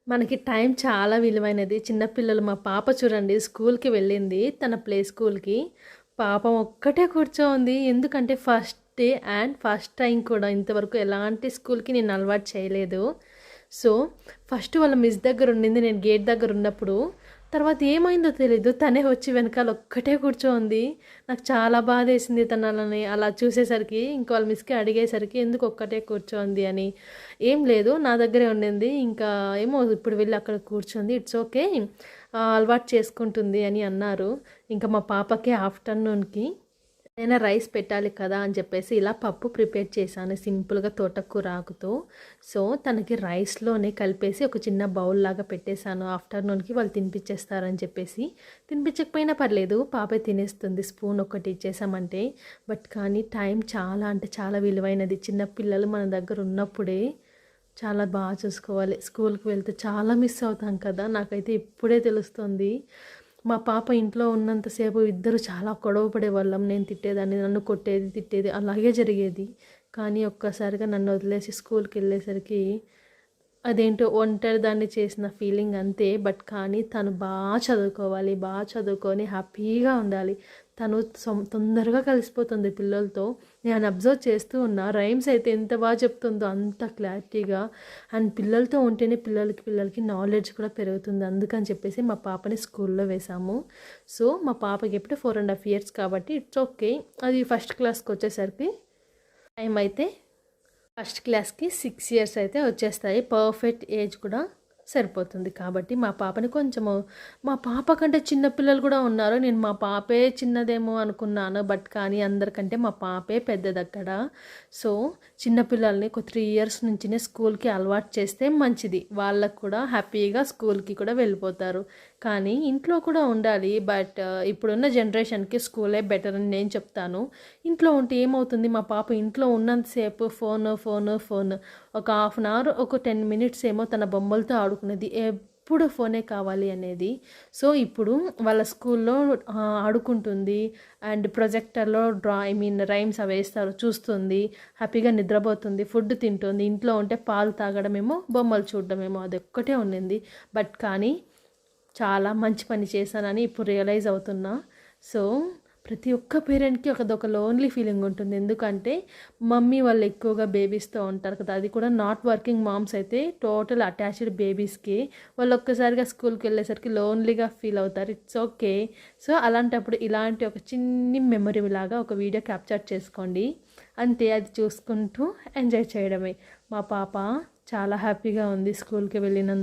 మనకి టైం చాలా విలువైనది. చిన్న పిల్లలు మా పాప చూడండి స్కూల్‌కి వెళ్ళింది. తన ప్లే స్కూల్‌కి. పాపం ఒక్కటే కూర్చోంది. ఎందుకంటే first day and first time కూడా ఇంతవరకు ఎలాంటి స్కూల్‌కి నేను అలవాటు చేయలేదు. సో, ఫస్ట్ వాళ్ళ మిస్ దగ్గర ఉండింది. నేను గేట్ దగ్గర ఉన్నప్పుడు. తర్వాత ఏమైందో తెలీదు. తనే వచ్చి వెనకాల ఒక్కటే కూర్చోంది. నాకు చాలా బాధేసింది తనని అలా చూసేసరికి. ఇంక వాళ్ళ మిస్‌కి అడిగేసరికి ఎందుకు ఒక్కటే కూర్చోంది అని. ఏం లేదు నా దగ్గరే ఉండింది. ఇంకా ఏమో ఇప్పుడు వెళ్ళి అక్కడ కూర్చుంది. It's okay. అలవాటు చేసుకుంటుంది అని అన్నారు. ఇంకా మా పాపకి ఆఫ్టర్‌నూన్‌కి ఏదైనా రైస్ పెట్టాలి కదా అని చెప్పేసి ఇలా పప్పు ప్రిపేర్ చేశాను సింపుల్గా తోటకూర ఆకుతో. సో తనకి రైస్లోనే కలిపేసి ఒక చిన్న బౌల్ లాగా పెట్టేశాను. ఆఫ్టర్నూన్కి వాళ్ళు తినిపించేస్తారని చెప్పేసి. తినిపించకపోయినా పర్లేదు, పాపే తినేస్తుంది స్పూన్ ఒకటి ఇచ్చేసామంటే. బట్ కానీ టైం చాలా అంటే చాలా విలువైనది. చిన్న పిల్లలు మన దగ్గర ఉన్నప్పుడే చాలా బాగా చూసుకోవాలి. స్కూల్కి వెళ్తే చాలా మిస్ అవుతాం కదా, నాకైతే ఇప్పుడే తెలుస్తుంది. మా పాప ఇంట్లో ఉన్నంతసేపు ఇద్దరు చాలా గొడవ పడేవాళ్ళం. నేను తిట్టేదాన్ని, నన్ను కొట్టేది, తిట్టేది అలాగే జరిగేది. కానీ ఒక్కసారిగా నన్ను వదిలేసి స్కూల్కి వెళ్ళేసరికి అదేంటో ఒంటరిదాన్ని చేసిన ఫీలింగ్ అంతే. బట్ కానీ తను బాగా చదువుకోవాలి, బాగా చదువుకొని హ్యాపీగా ఉండాలి. తను తొందరగా కలిసిపోతుంది పిల్లలతో. నేను అబ్జర్వ్ చేస్తూ ఉన్నా. రైమ్స్ అయితే ఎంత బాగా చెప్తుందో అంత క్లారిటీగా. అండ్ పిల్లలతో ఉంటేనే పిల్లలకి నాలెడ్జ్ కూడా పెరుగుతుంది. అందుకని చెప్పేసి మా పాపని స్కూల్లో వేశాము. సో మా పాపకి ఇప్పుడు 4.5 years కాబట్టి ఇట్స్ ఓకే. అది ఫస్ట్ క్లాస్కి వచ్చేసరికి టైం అయితే ఫస్ట్ క్లాస్కి 6 years అయితే వచ్చేస్తాయి. పర్ఫెక్ట్ ఏజ్ కూడా సరిపోతుంది. కాబట్టి మా పాపని కొంచెము, మా పాప కంటే చిన్న పిల్లలు కూడా ఉన్నారు. నేను మా పాపే చిన్నదేమో అనుకున్నాను. బట్ కానీ అందరికంటే మా పాపే పెద్దదక్కడ. సో చిన్న పిల్లల్ని ఒక 3 years నుంచినే స్కూల్కి అలవాటు చేస్తే మంచిది. వాళ్ళకు కూడా హ్యాపీగా స్కూల్కి కూడా వెళ్ళిపోతారు. కానీ ఇంట్లో కూడా ఉండాలి. బట్ ఇప్పుడున్న జనరేషన్కి స్కూలే బెటర్ అని నేను చెప్తాను. ఇంట్లో ఉంటే ఏమవుతుంది, మా పాప ఇంట్లో ఉన్నంతసేపు ఫోను ఫోను ఫోను. ఒక హాఫ్ అన్ అవర్ ఒక 10 minutes ఏమో తన బొమ్మలతో ఆడుకునేది. ఎప్పుడు ఫోనే కావాలి అనేది. సో ఇప్పుడు వాళ్ళ స్కూల్లో ఆడుకుంటుంది. అండ్ ప్రొజెక్టర్లో రైమ్స్ అవి వేస్తారు, చూస్తుంది, హ్యాపీగా నిద్రపోతుంది, ఫుడ్ తింటుంది. ఇంట్లో ఉంటే పాలు తాగడమేమో బొమ్మలు చూడడమేమో అది ఒక్కటే ఉండింది. బట్ కానీ చాలా మంచి పని చేశానని ఇప్పుడు రియలైజ్ అవుతున్నా. సో ప్రతి ఒక్క పేరెంట్కి ఒక లోన్లీ ఫీలింగ్ ఉంటుంది. ఎందుకంటే మమ్మీ వాళ్ళు ఎక్కువగా బేబీస్తో ఉంటారు కదా, అది కూడా నాట్ వర్కింగ్ మామ్స్ అయితే టోటల్ అటాచ్డ్ బేబీస్కి. వాళ్ళు ఒక్కసారిగా స్కూల్కి వెళ్ళేసరికి లోన్లీగా ఫీల్ అవుతారు. It's okay. సో అలాంటప్పుడు ఇలాంటి ఒక చిన్ని మెమరీ లాగా ఒక వీడియో క్యాప్చర్ చేసుకోండి. అంతే, అది చూసుకుంటూ ఎంజాయ్ చేయడమే. మా పాప చాలా హ్యాపీగా ఉంది స్కూల్కి వెళ్ళినందుకు.